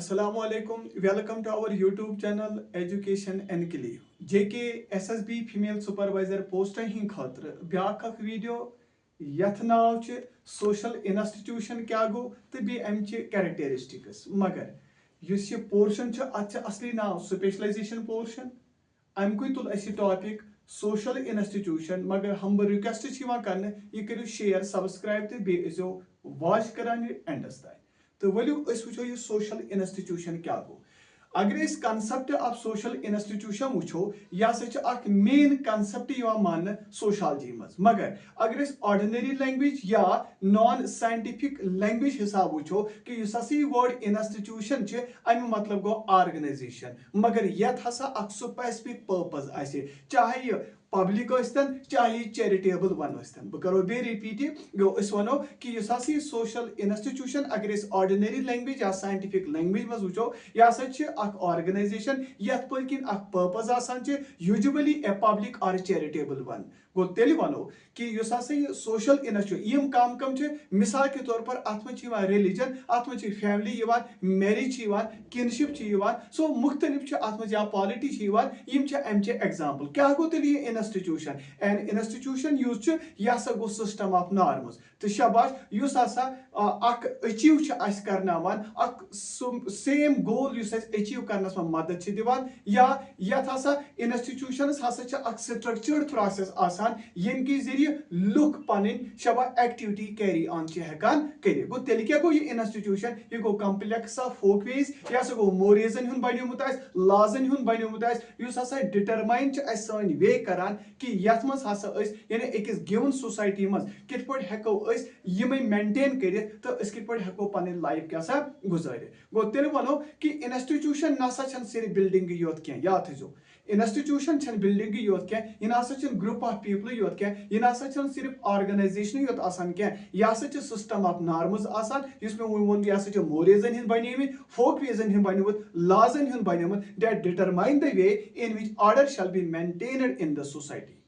Assalamualaikum. Welcome to our YouTube channel Education Enclave. JK SSB Female Supervisor post hin khatra byak ak video yath naw ch social institution kya go te be amch characteristics magar yus ye portion ch at asli naw specialization portion amkui tul asi topic social institution magar humble request ch yiwan karne ye kariu share subscribe te be izo watch karan endas tay तो वलियो अस वुचो ये social institution क्या गो अगर इस concept of social institution वुचो या सच अक main concept यवा मान sociology मज मगर अगर इस ऑर्डिनरी लैंग्वेज या नॉन साइंटिफिक लैंग्वेज हिसाब वुचो कि युस हसी वर्ड इंस्टीट्यूशन छ अमि मतलब गो ऑर्गेनाइजेशन मगर यत हसा अक स्पेसिफिक पर्पस आसे चाहे ये पब्लिक चाहे चैरिटेबल वन बह करो बे रिपीट गो वनो कि सोशल इंस्टीट्यूशन अगर ऑर्डिनरी लैंग्वेज या साइंटिफिक लैंग्वेज मज वो यह ऑर्गेनाइजेशन यथ पकिन पर्पस यूजुअली ए पब्लिक और चैरिटेबल वन गो तेल वनो कि यह सोशल इंस्टीट्यूशन कम कम मिसाल के तौर पर अत मे रिलीजन अत मे फैमिली मैरिज किनशिप सो मुख्तलिफ अत मे या पॉलिटी अमचे एग्जाम्पल क्या गो तेल यह इंस्टीट्यूशन एन इंस्टीट्यूशन यूज यह गो सिस्टम ऑफ नॉर्म्स तो शाबाश युस अचीव करनावान सेम गोल अचीव करनस में मदद दिवान या यथ हसा इंस्टीट्यूशन हसा स्ट्रक्चर्ड प्रोसेस आसान यम के जरिए लुक पन शबा एक्टिविटी कैरी ऑन हेकान कर गो तेल क्या गो यह इंस्टीट्यूशन यह गो कम्प्लेक्स ऑफ फोकवेज यह सो गो मोरेजन हुन बनोमुत लाजन हुन बनोमुत युस हसा डिटरमाइन सन वे करान कि यथ मज हसा यानी अकिस गिवन सोसाइटी मज कित पट हेको यम मेंटेन कर तो कित पट हेको पन लाइफ क्या गुजारित गो तेल वनो कि इंस्टीट्यूशन नसा सिर्फ बिल्डिंग योत क्या याद थो इंस्टीट्यूशन बिल्डिंग योत क्या यह ना ग्रुप ऑफ पीपल योत क्या यह ना सिर्फ ऑर्गेनाइजेशन योत आसान क्या यह सिस्टम ऑफ नॉर्म्स आसान जिसमें वो यह मोरेजन हिंद बनियमित फोकवेजन हिंद बनियमुत लाजन हिंद बनियमुत that determine the way in which order shall be maintained in the society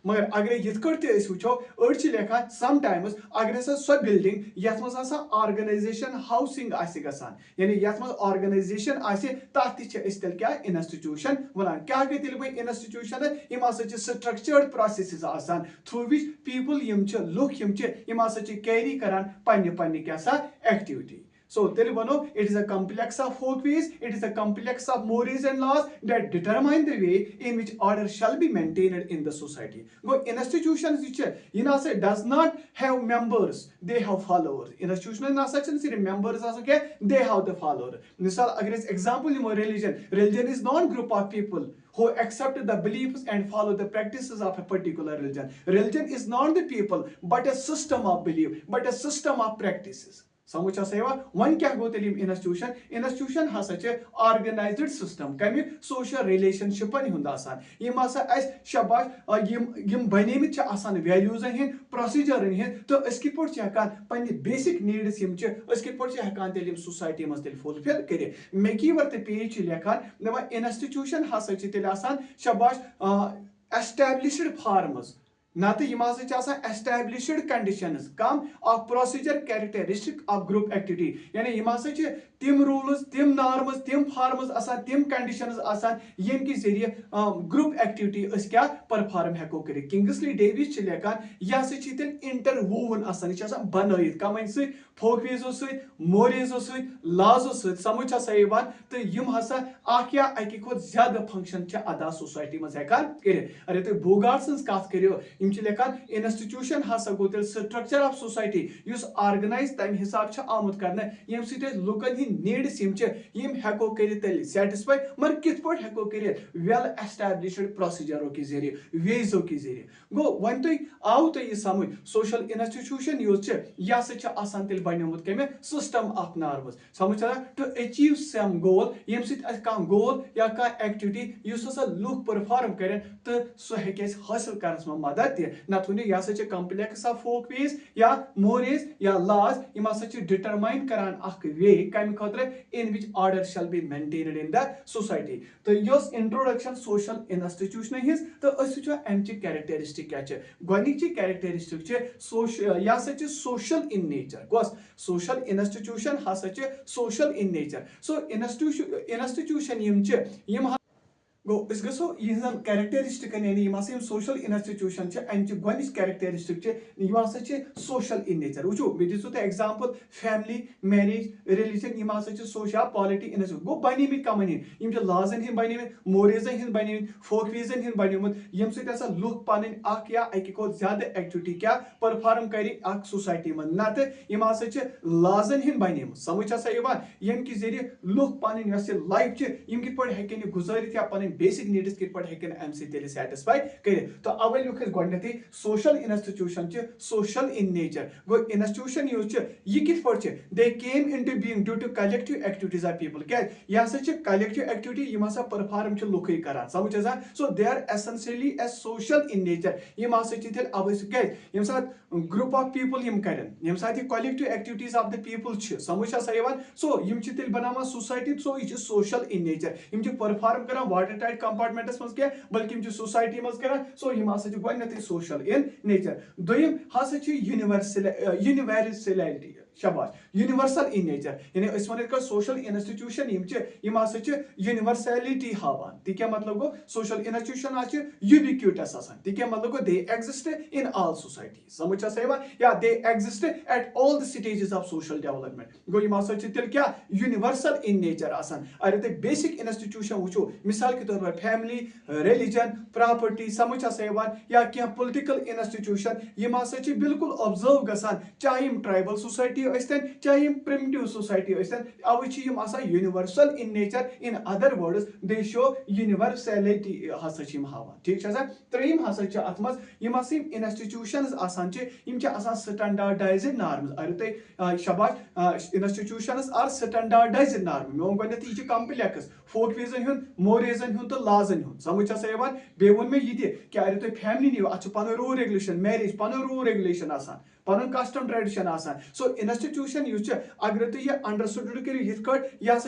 मगर अगर ये वो अड़ लेखान समटाइम्स अगर सो बिल्डिंग यथ मज ऑर्गेनाइजेशन हाउसिंग गसान यानी यथ मज ऑर्गेनाइजेशन तथ तेल क्या इंस्टीट्यूशन वनान क्या गई तेल वह इंस्टीट्यूशन यम स्ट्रक्चर्ड प्रोसेस आसान through which people look carry करान पन्ने क्या activity So, tell you, it is a complex of folkways, it is a complex of mores and laws that determine the way in which order shall be maintained in the society. Go institutions which does not have members, they have followers. Institutions not members they have the followers. Misal, example religion is not group of people who accept the beliefs and follow the practices of a particular religion. Religion is not the people, but a system of belief, but a system of practices. समझ one क्या गो तेल institution हसा organised system कमिक social रिलेशनशिपन हुंद आसान यम शाबाश यम बनियमित वैल्यूजन हिंद प्रोसीजरन हिंद तो कित पे हेकान पन्ने बेसिक नीड्स यम कित पे हेकान तेल सोसाइटी मज तेल फुलफिल कर मेकीवर तो पेज लेखान दपान इंस्टीट्यूशन हसा तेल आसान शाबाश एस्टैब्लिश्ड फार्म्स ना तो यम एस्टैब्लिश्ड कंडीशंस कम of procedure characteristic of group activity यानी यम तिम रूल्स तिम नॉर्म्स तिम फार्म्स आसान तिम कंडीशंस आसान यम के जरिए ग्रुप एक्टिविटी क्या परफॉर्म हेको कर किंग्सली डेविस लेखान यह तेल इंटरवूवन आसान यह बनइट कमन फोकवेजो मोरेजो लाजो समझ तो यम हसा या अकि खुद ज्यादा फंक्शन अदा सोसाइटी मज हेकान कर अरे तुम बोगार्ड सज कत करो यम लेखान इंस्टीट्यूशन हसा गो तेल स्ट्रक्चर ऑफ सोसाइटी युस ऑर्गेनाइज तम हिसाब आमुत कर यम लुकन हिंद नीड्स यम हेको कर तेल सेटिस्फाई मगर कित पे हेको कर वेल एस्टैब्लिश्ड प्रोसीजरों के जरिए वेजों के जरिए गो वन तुम आव तो यह समझ सोशल इंस्टीट्यूशन यूज यह तेल बनोमुत कमे सिस्टम ऑफ नॉर्म्स समझ टू अचीव सम गोल यम गोल या एक्टिविटी युस लुक परफॉर्म कर तो सह हासिल करने में मदद नत वो यह कम्प्लेक्स ऑफ फोकवेज या मोरेज या लाज यम डिटरमाइन करान वे कम खतर in which order shall be maintained in the society तो यह इंट्रोडक्शन सोशल इंस्टीट्यूशन हिज तो अमच कैरेक्टरिस्टिक क्या गोनिक कैरेक्टरिस्टिक यह सोशल इन नेचर गोस सोशल इंस्टीट्यूशन हसा social in nature so institution यम गो गो यहन कैरेक्टरिस्टिक यानी सोशल इंस्टीट्यूशन अमच गोच कैरेक्टरिस्टिक सोशल इन नेचर वो मे दो example family marriage religion social polity institute गो बन कमन लाजन हंद बन मोरेजन हंद बन फोकवीजन हंद बनोमुत यम लुक पन या अकि ज्यादा एक्टिविटी क्या परफॉर्म कर सोसाइटी मन नत लाजन हंद बन समझ यम कि जरिए लुक पन लाइफ कित पे गुजारित या पन बेसिक नीड्स कित पे अम सैटिस्फाई कर तो अवे लुक गोडनथी social institution social in nature गो इंस्टीट्यूशन यह कित पे they came into being due to collective activities of people क्या यह कलेक्टिव एक्टिविटी यम परफॉर्म लुक कर समझ so they are essentially a social in nature यम अवे क्या सात ग्रुप ऑफ पीपल यम कर collective activities of the people समझ सो यम बनाना सोसाइटी सो यह सोशल इन नेचर यम परफॉर्म कर वाटर टाइट कंपार्टमेंटस मज क्या बल्कि सोसाइटी मज कर सो यम गोडनथी सोशल इन नेचर दोयम हसा यूनिवर्सलिटी शाबाश यूनिवर्सल इन नेचर यानी वन सोशल इंस्टीट्यूशन यूनिवर्सलिटी हावान ती क्या मतलब गो सोशल इंस्टीट्यूशन यूबिक्यूटस ती क्या मतलब गो they exist in all society समझ या they exist at all the stages of social development गो यम तेल क्या यूनिवर्सल इन नेचर अगर तुम बेसिक इंस्टीट्यूशन वो मिसाल के तौर पर फैमिली रिलीजन प्रॉपर्टी समझ या क्या पॉलिटिकल इंस्टीट्यूशन यम बिल्कुल ऑब्जर्व गसान चाहे ट्राइबल सोसाइटी चाहे primitive society away universal in nature in other words they show universality हसा हावान ठीक त्रीम हसा अत मज इंस्टीट्यूशंस स्टैंडर्डाइज्ड नॉर्म्स अगर तुम शाबाश इंस्टीट्यूशंस आर स्टैंडर्डाइज्ड नॉर्म मे वो यह कम्प्लेक्स फोकवीजन हूं मोरेजन हूं तो लाजन हूं समझ बे वो मे यह कि अगर तुम फैमिली नी अत पन रूल रेगुलेशन मैरिज पन रूल रेगुलेशन पन कस्टम ट्रेडिशन सो इंस्टीट्यूशन अगर तुम यह अंडरस्टूड करो यह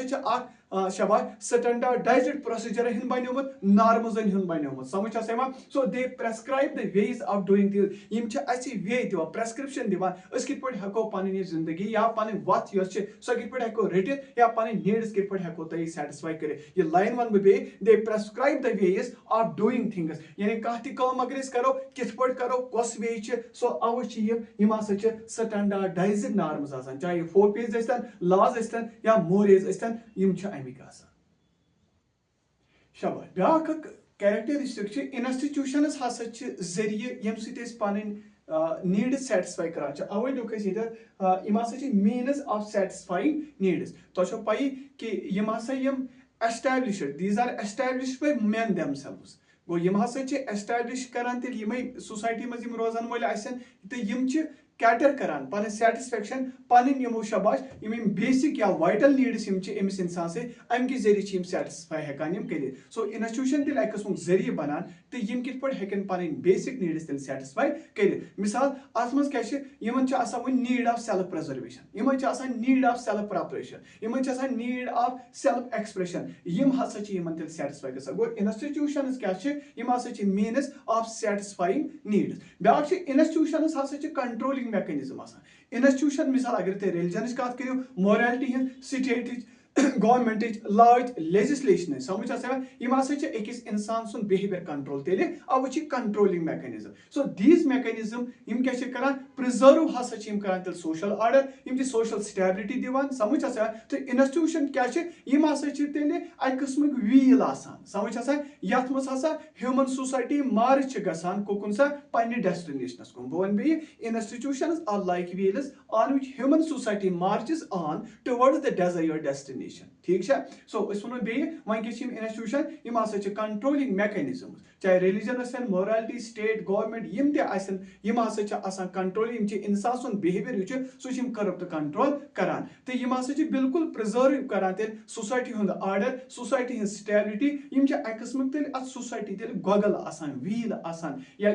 शाबाश स्टैंडर्डाइज्ड प्रोसीजर हंद बनोमुत नॉर्मजन हंद बनोमुत समझ so they prescribe the ways of doing things वे दिवान प्रेस्क्रिप्शन दिवान कित पे हेको पन जिंदगी या पन वत सो कित पे हेको रटित या पन नीड्स कित पे हेको तुम सैटिस्फाई कर यह लाइन वन बे they prescribe the ways of doing things यानी कह अगर करो कित पे करो कस वे सो अवे यम स्टैंडर्डाइज्ड नॉर्म्स चाहे फोकवेज लॉज या मोरेज यम शाबाश ब्याक कैरेक्टरिस्टिक इंस्टीट्यूशंस हसा जरिए यम पन नीड्स सैटिस्फाई कर अवे लुक मीन्स ऑफ सैटिस्फाइंग नीड्स तो पई कि यम established these are established by men themselves गो यम एस्टैब्लिश करान यम सोसाइटी मज रोजान वोल तो यम कैटर करान पन सैटिस्फैक्शन पन यमो शाबाश यम बेसिक या वाइटल नीड्स अमिस इंसान से अम कि जरिए सैटिस्फाई हेकान कर सो इंस्टीट्यूशन तेल अक किस्म जरिए बनान तो यम कित पे हेकन पन बेसिक नीड्स तेल सैटिस्फाई कर मिसाल अत मज क्या one need of self preservation यमन नीड ऑफ सेल्फ प्रेपरेशन यमन नीड ऑफ सेल्फ एक्सप्रेशन यम हसा तेल सैटिस्फाई गो गो इंस्टीट्यूशंस क्या मीन्स ऑफ सैटिस्फाइंग नीड्स ब्याक इंस्टीट्यूशंस हसा कंट्रोलिंग मैकेनिज्म इंस्टीट्यूशन मिसाल अगर तुम रिलीजन कत करो morality state government law legislation समझ यम अकिस इंसान सुन बिहेवियर कंट्रोल तेल अवे controlling mechanism so these mechanism यम क्या कर प्रिजर्व हसा कर तेल सोशल ऑर्डर यम सोशल स्टेबिलिटी दिवान समझ तो इंस्टीट्यूशन क्या यम हसा तेल अक किस्म व्हील समझ यथ मज हसा ह्यूमन सोसाइटी मार्च गसान कोकुन सा पन्ने डेस्टिनेशनस कुन बह वन बे institutions are like wheels on which human society marches on towards the desired destination ठीक है सो वो बे वन इंस्टीट्यूशन यम कंट्रोलिंग मैकेनिज्म चाहे रिलीजन मोरालिटी स्टेट गवर्नमेंट यम हसा कंट्रोल इंसान सुन बिहेवियर सह करप्ट कंट्रोल करान तो यम बिल्कुल प्रिजर्व करान तेल सोसाइटी हुंद ऑर्डर सोसाइटी हंज स्टेबिलिटी यम अक किस्म तेल अत सोसाइटी तेल गगल व्हील या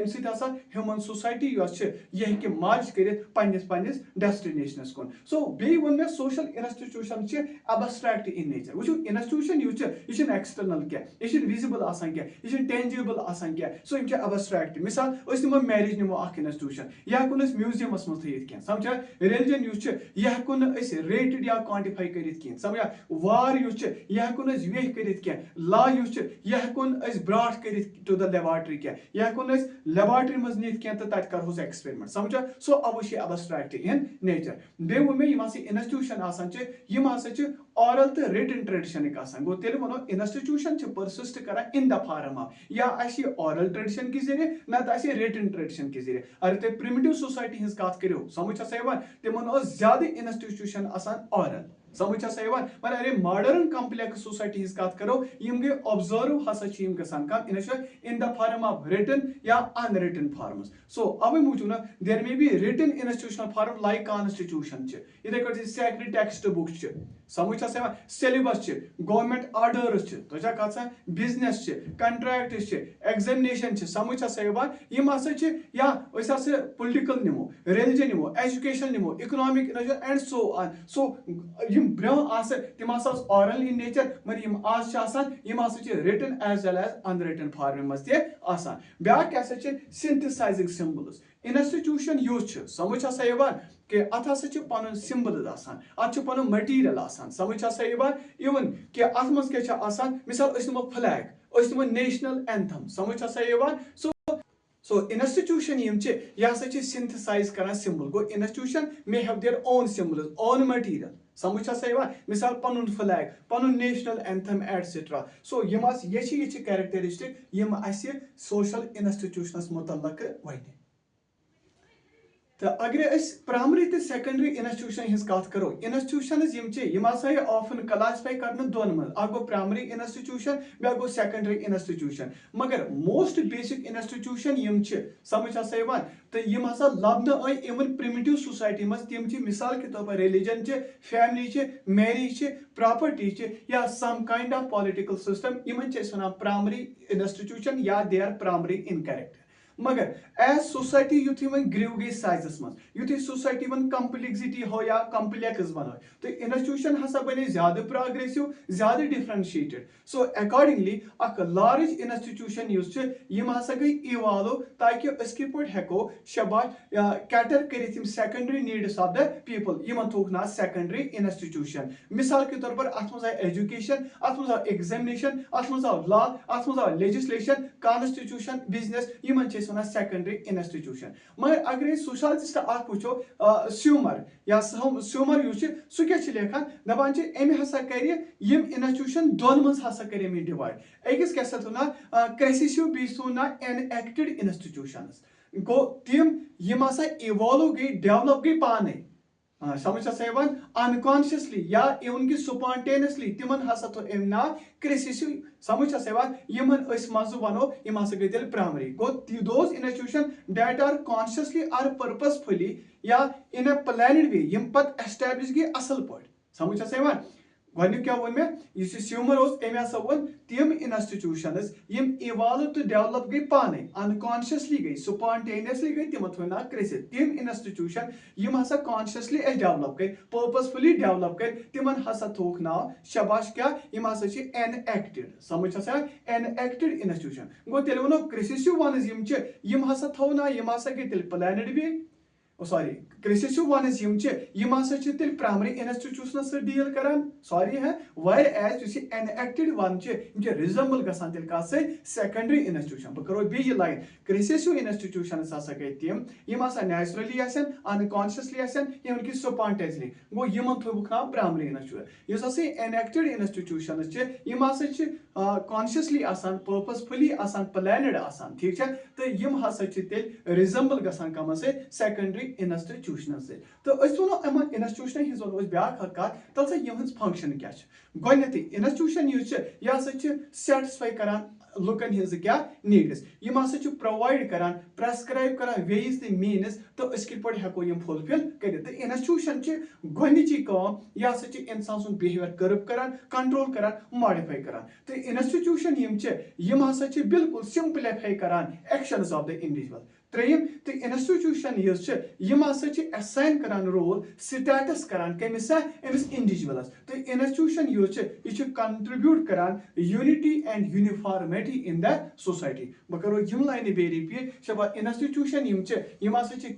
ह्यूमन सोसाइटी यह मार्च कर पन्निस डेस्टिनेशनस कुन सो बे वो मे social institution abstract in nature वो इंस्टीट्यूशन यह एक्सटर्नल क्या यह विजिबल क्या यह टेंजिबल आसान क्या सो यम एब्स्ट्रैक्ट मिसाल निमो मैरिज निमो इंस्टीट्यूशन यह हेको म्यूजियमस मज थी समझा रिलीजन यह हेको रेटेड या क्वांटिफाई कर समझा वार यह हेको वेह कर लॉ यह हेको ब्रॉड कर टू द लेबॉर्टरी क्या यह हेको लेबॉर्टरी मज नीत क्या तत करो एक्सपेरिमेंट समझा सो अवश्य एब्स्ट्रैक्ट इन नेचर बे वो मे इंस्टीट्यूशन ऑरल तो रिटन ट्रेडिशन गो तेल वो इंस्टीट्यूशन परसिस्ट कर इन द फॉर्म ऑफ या ऑरल ट्रेडिशन के जरिए ना रिटन ट्रेडिशन के जरिए अगर तुम प्रिमिटिव सोसाइटी हज कत करो समझ तिमन ज्यादा इंस्टीट्यूशन ऑरल समझ मगर अरे मॉडर्न कॉम्प्लेक्स सोसाइटी हज कत करो गई ऑब्जर्व हसा गम in the form of written या अनरिटन फॉर्म्स सो अवे मूजूब there may be written institutional form like constitution इथे कट सेक्रेट टेक्स्ट बुक समझ सिलेबस गवर्नमेंट ऑर्डर्स तुझा कथ बिजनेस कंट्रैक्ट एग्जामिनेशन समझ या पॉलिटिकल निमो रिलीजन निमो एजुकेशन निमो economic and so on so ब्रोह तिम ऑरल इन नेचर मगर आज written as well as unwritten form मज ब्या सिंथेसाइजिंग सिंबल्स इंस्टीट्यूशन यूज समझ कि अत पन सिंबल्स अत पन मटीरियल समझ इवन कि अत मज क्या मिसाल निमो फ्लैग निमो नेशनल एंथम समझ सो सो इंस्टीट्यूशन यह सिंथेसाइज कर symbol go institution may have their own symbols own material समझ मिसाल पन फ्लैग पन नेशनल एंथम एटसेट्रा सो ये कैरेक्टरिस्टिक सोशल इंस्टीट्यूशनस मुतल्लक वन तो अगर प्राइमरी तो सेकेंडरी इंस्टीट्यूशन हज कत करो इंस्टीट्यूशन ऑफन क्लासिफाई कर दोन मज गो प्राइमरी इंस्टीट्यूशन बे गो सेकेंडरी इंस्टीट्यूशन मगर मोस्ट बेसिक इंस्टीट्यूशन समझ तो लबन आई इवन प्रिमिटिव सोसाइटी मज तम मिसाल के तौर पर रिलीजन फैमिली मैरिज प्रॉपर्टी या some kind of political system one primary institution या they are primary in character मगर एज सोसाइटी युथी वन ग्रीव गई साइजस मज युथी सोसाइटी वन कम्प्लेक्सिटी हो या कम्प्लेक्स बनो तो इंस्टीट्यूशन हसा बने ज्यादा प्रोग्रेसिव ज्यादा डिफरेंशिएटेड सो अकॉर्डिंगली अक लार्ज इंस्टीट्यूशन हसा गई इवॉल्व ताकि हेको शबाश कैटर कर secondary needs of the people थोक ना सेकेंडरी इंस्टीट्यूशन मिसाल के तौर पर अत मज एजुकेशन अत मज एग्जामिनेशन अत मज लॉ अत मज legislation constitution business secondary institution मगर अगर सोशलॉजिस्ट वो स्यूमर या स्यूमर सह क्या लेखान दपान अमे हसा कर इंस्टीट्यूशन दोन मज हसा कर डिवाइड अकिस क्या थोना क्रेसिव बी थोना एनएक्टेड इंस्टीट्यूशंस गो तम इवॉल्व गई डेवलप गई पाने समझ अनकॉन्शियसली या इवन कि स्पॉन्टेनियसली तिमन हसा थो अम ना क्रेसिव समझ मज वनो हसा गई तेल प्राइमरी गो those institution that are consciously or purposefully या इन अ प्लानड वे पत एस्टैब्लिश गई असल पे समझ गो क्या वो मे स्यूमर अमे हसा वो तम इंस्टीट्यूशंस इवॉल्व तो डेवलप गई पाने अनकॉन्शियसली गई स्पॉन्टेनियसली गई तिम थो ना क्रेसिव तम इंस्टीट्यूशन हसा कॉन्शियसली डेवलप गई पर्पसफुली डेवलप गई तिमन हसा थोक नाव शबाश क्या हसा एनएक्टेड समझ एनएक्टेड इंस्टीट्यूशन गो तेल वो क्रेसिव वनस हसा थो ना हसा गई तेल प्लानड वे सॉरी क्रेसिव वनस हसा तेल प्राइमरी इंस्टीट्यूशन सर डील करान सॉरी है वायर एज एनएक्टेड वन रिजम्बल गसान तेल कत सेकेंडरी इंस्टीट्यूशन बह करो बे लाइन क्रेसिव इंस्टीट्यूशन हसा गई तम हसा नेचुरली अनकॉन्शियसली इवन कि स्पॉन्टेनियसली गो थोक नाव प्राइमरी इंस्टीट्यूशन इस एनएक्टेड इंस्टीट्यूशन हसा कॉन्शियसली पर्पसफुली प्लानड ठीक है तो हसा तेल रिजम्बल गसान कम सेकेंडरी इंस्टीट्यूशन से तो वो इंस्टीट्यूशन हज वो ब्या कत तल सा फंक्शन क्या गई इंस्टीट्यूशन यह सेटिस्फाई करान लुकन हज क्या नीड्स हसा प्रोवाइड करान प्रेस्क्राइब करान वेज तो मीन्स तो पे हेको फुलफिल कर तो इंस्टीट्यूशन गई कम यह हसा इंसान सुन बिहेवियर कर्व करान कंट्रोल करान मॉडिफाई करान तो इंस्टीट्यूशन हसा बिल्कुल सिंप्लीफाई करान एक्शंस ऑफ द इंडिविजुअल त्रेयम तो इंस्टीट्यूशन असाइन करान रोल स्टेटस करान कमिस अमिस इंडिविजुअलस तो इंस्टीट्यूशन यह कंट्रीब्यूट करान unity and uniformity in the society बह करो यम लाइन बे रिपीट शबा इंस्टीट्यूशन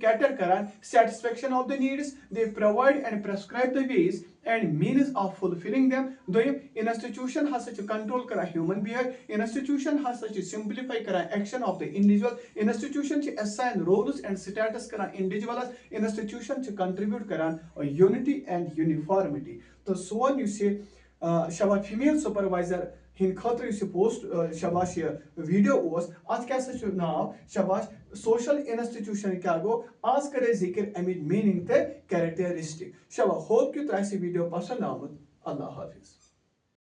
कैटर करान satisfaction of the needs, they provide and prescribe the ways and means of fulfilling them. Doyam institution हसा control करा human behavior, institution हसा simplify करा action of the individual, institution assign roles and status करा individuals, institution contribute करा unity and uniformity. तो सोन use Shaba female supervisor Hind खतर यह post शबाश video अत क्या नाव शबाश सोशल इंस्टीट्यूशन क्या गो आज करे जिक्र अमिक मीनिंग तो कैरेक्टरिस्टिक शबा होप कि तुम वीडियो पसंद आमुत अल्लाह हाफिज।